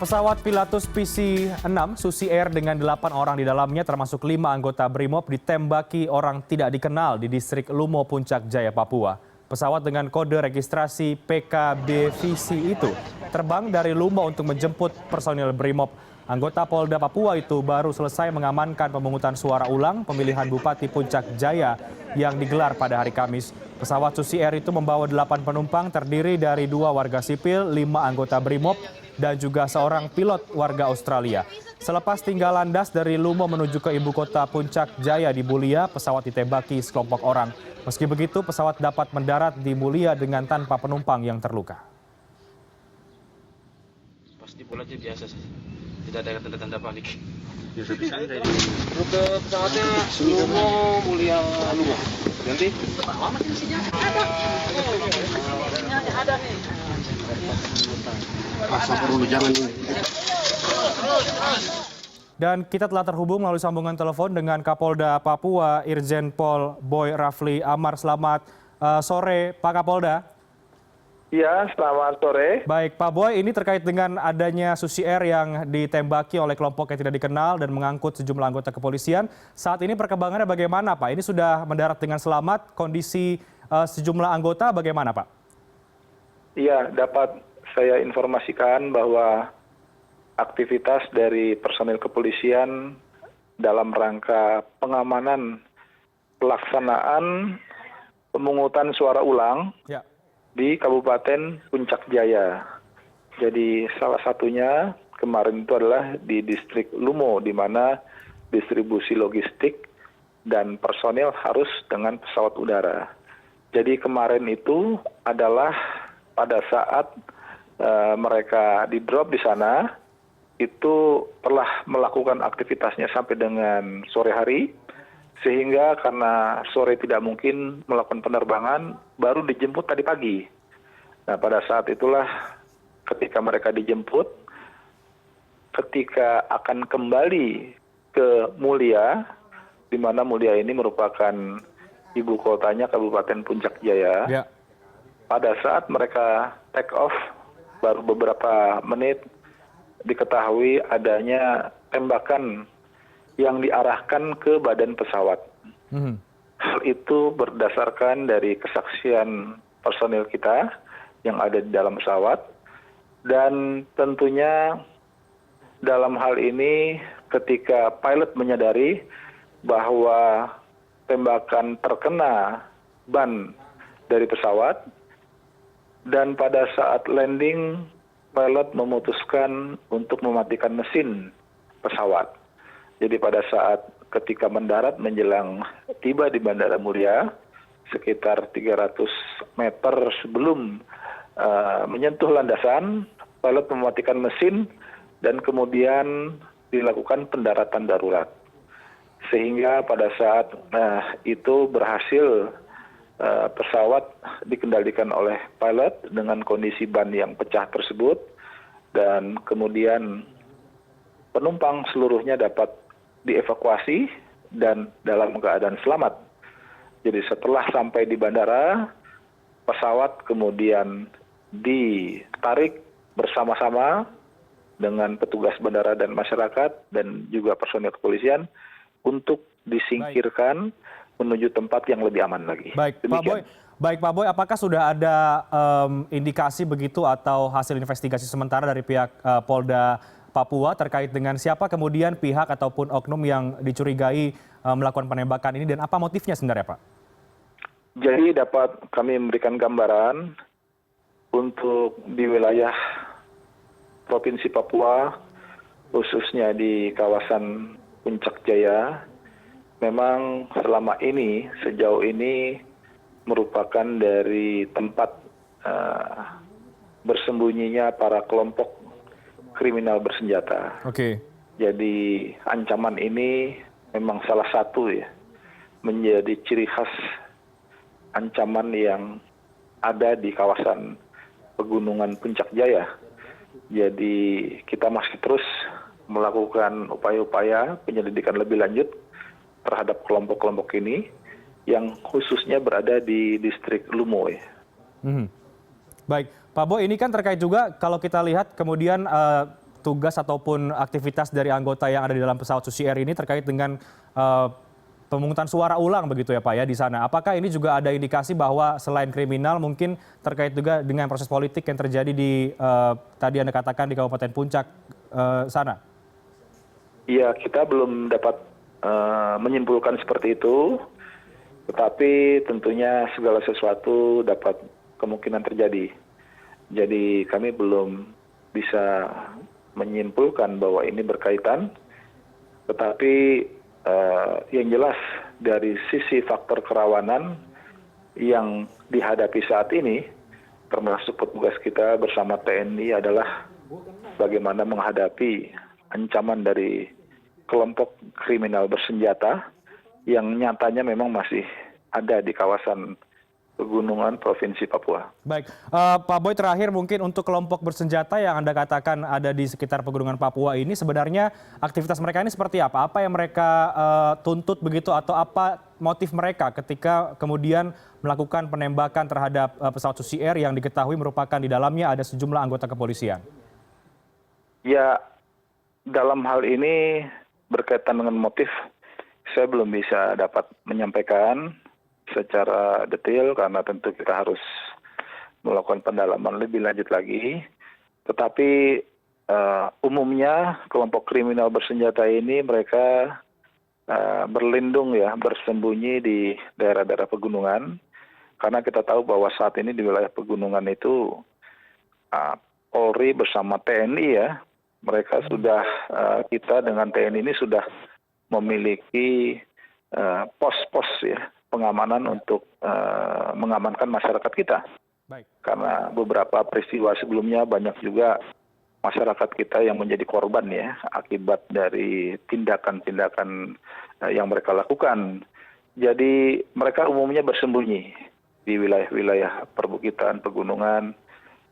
Pesawat Pilatus PC-6 Susi Air dengan 8 orang di dalamnya termasuk 5 anggota BRIMOB ditembaki orang tidak dikenal di distrik Lumo, Puncak Jaya, Papua. Pesawat dengan kode registrasi PKBVC itu terbang dari Lumo untuk menjemput personil BRIMOB. Anggota Polda Papua itu baru selesai mengamankan pemungutan suara ulang pemilihan Bupati Puncak Jaya yang digelar pada hari Kamis. Pesawat Susi Air itu membawa 8 penumpang terdiri dari 2 warga sipil, 5 anggota BRIMOB, dan juga seorang pilot warga Australia. Selepas tinggal landas dari Lumo menuju ke ibu kota Puncak Jaya di Mulia, pesawat ditembaki sekelompok orang. Meski begitu, pesawat dapat mendarat di Mulia dengan tanpa penumpang yang terluka. Pasti pula aja biasa sih. Tidak ada tanda-tanda panik. Biasa-biasa aja ini. Rute pesawatnya Lumo, Mulia, Lumo. Nanti? Ada nih. Dan kita telah terhubung melalui sambungan telepon dengan Kapolda Papua, Irjen Pol Boy Rafli Amar. Selamat sore, Pak Kapolda. Ya, selamat sore. Baik, Pak Boy, ini terkait dengan adanya Susi Air yang ditembaki oleh kelompok yang tidak dikenal dan mengangkut sejumlah anggota kepolisian. Saat ini perkembangannya bagaimana, Pak? Ini sudah mendarat dengan selamat, kondisi sejumlah anggota bagaimana, Pak? Iya, dapat saya informasikan bahwa aktivitas dari personil kepolisian dalam rangka pengamanan pelaksanaan pemungutan suara ulang di Kabupaten Puncak Jaya. Jadi salah satunya kemarin itu adalah di distrik Lumo, di mana distribusi logistik dan personil harus dengan pesawat udara. Jadi kemarin itu adalah pada saat mereka di drop di sana, itu telah melakukan aktivitasnya sampai dengan sore hari, sehingga karena sore tidak mungkin melakukan penerbangan, baru dijemput tadi pagi. Nah, pada saat itulah ketika mereka dijemput, ketika akan kembali ke Mulia, di mana Mulia ini merupakan ibu kotanya Kabupaten Puncak Jaya. Ya. Pada saat mereka take off, baru beberapa menit diketahui adanya tembakan yang diarahkan ke badan pesawat. Hal itu berdasarkan dari kesaksian personil kita yang ada di dalam pesawat. Dan tentunya dalam hal ini ketika pilot menyadari bahwa tembakan terkena ban dari pesawat, dan pada saat landing, pilot memutuskan untuk mematikan mesin pesawat. Jadi pada saat ketika mendarat menjelang tiba di Bandara Mulia, sekitar 300 meter sebelum menyentuh landasan, pilot mematikan mesin dan kemudian dilakukan pendaratan darurat. Sehingga pada saat itu berhasil pesawat dikendalikan oleh pilot dengan kondisi ban yang pecah tersebut, dan kemudian penumpang seluruhnya dapat dievakuasi dan dalam keadaan selamat. Jadi setelah sampai di bandara, pesawat kemudian ditarik bersama-sama dengan petugas bandara dan masyarakat dan juga personil kepolisian untuk disingkirkan menuju tempat yang lebih aman lagi. Baik, Pak Boy, apakah sudah ada indikasi begitu atau hasil investigasi sementara dari pihak Polda Papua terkait dengan siapa kemudian pihak ataupun oknum yang dicurigai melakukan penembakan ini dan apa motifnya sebenarnya, Pak? Jadi dapat kami memberikan gambaran untuk di wilayah Provinsi Papua, khususnya di kawasan Puncak Jaya, memang selama ini, sejauh ini merupakan dari tempat bersembunyinya para kelompok kriminal bersenjata. Oke. Jadi ancaman ini memang salah satu ya, menjadi ciri khas ancaman yang ada di kawasan Pegunungan Puncak Jaya. Jadi kita masih terus melakukan upaya-upaya penyelidikan lebih lanjut terhadap kelompok-kelompok ini yang khususnya berada di distrik Lumo. Baik, Pak Boy, ini kan terkait juga kalau kita lihat kemudian tugas ataupun aktivitas dari anggota yang ada di dalam pesawat Susi Air ini terkait dengan pemungutan suara ulang begitu ya Pak ya di sana. Apakah ini juga ada indikasi bahwa selain kriminal mungkin terkait juga dengan proses politik yang terjadi di tadi Anda katakan di Kabupaten Puncak sana? Iya, kita belum dapat menyimpulkan seperti itu, tetapi tentunya segala sesuatu dapat kemungkinan terjadi. Jadi kami belum bisa menyimpulkan bahwa ini berkaitan, tetapi yang jelas dari sisi faktor kerawanan yang dihadapi saat ini, termasuk petugas kita bersama TNI adalah bagaimana menghadapi ancaman dari kelompok kriminal bersenjata yang nyatanya memang masih ada di kawasan pegunungan Provinsi Papua. Baik, Pak Boy terakhir mungkin untuk kelompok bersenjata yang Anda katakan ada di sekitar pegunungan Papua ini sebenarnya aktivitas mereka ini seperti apa? Apa yang mereka tuntut begitu atau apa motif mereka ketika kemudian melakukan penembakan terhadap pesawat Susi Air yang diketahui merupakan di dalamnya ada sejumlah anggota kepolisian? Ya, dalam hal ini berkaitan dengan motif, saya belum bisa dapat menyampaikan secara detail karena tentu kita harus melakukan pendalaman lebih lanjut lagi. Tetapi umumnya kelompok kriminal bersenjata ini mereka berlindung ya, bersembunyi di daerah-daerah pegunungan. Karena kita tahu bahwa saat ini di wilayah pegunungan itu Polri bersama TNI ya, mereka sudah kita dengan TNI ini sudah memiliki pos-pos ya pengamanan untuk mengamankan masyarakat kita. Baik. Karena beberapa peristiwa sebelumnya banyak juga masyarakat kita yang menjadi korban ya akibat dari tindakan-tindakan yang mereka lakukan. Jadi mereka umumnya bersembunyi di wilayah-wilayah perbukitan, pegunungan,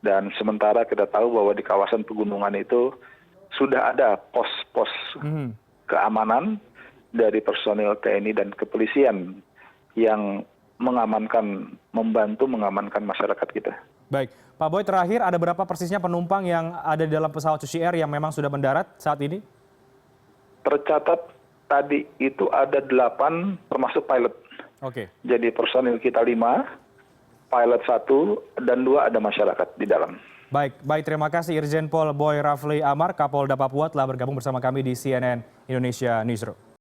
dan sementara kita tahu bahwa di kawasan pegunungan itu sudah ada pos-pos keamanan dari personil TNI dan kepolisian yang membantu mengamankan masyarakat kita. Baik, Pak Boy terakhir ada berapa persisnya penumpang yang ada di dalam pesawat Susi Air yang memang sudah mendarat saat ini? Tercatat tadi itu ada 8 termasuk pilot. Oke. Jadi personil kita 5, pilot 1, dan 2 ada masyarakat di dalam. Baik, terima kasih Irjen Pol Boy Rafli Amar, Kapolda Papua telah bergabung bersama kami di CNN Indonesia Newsroom.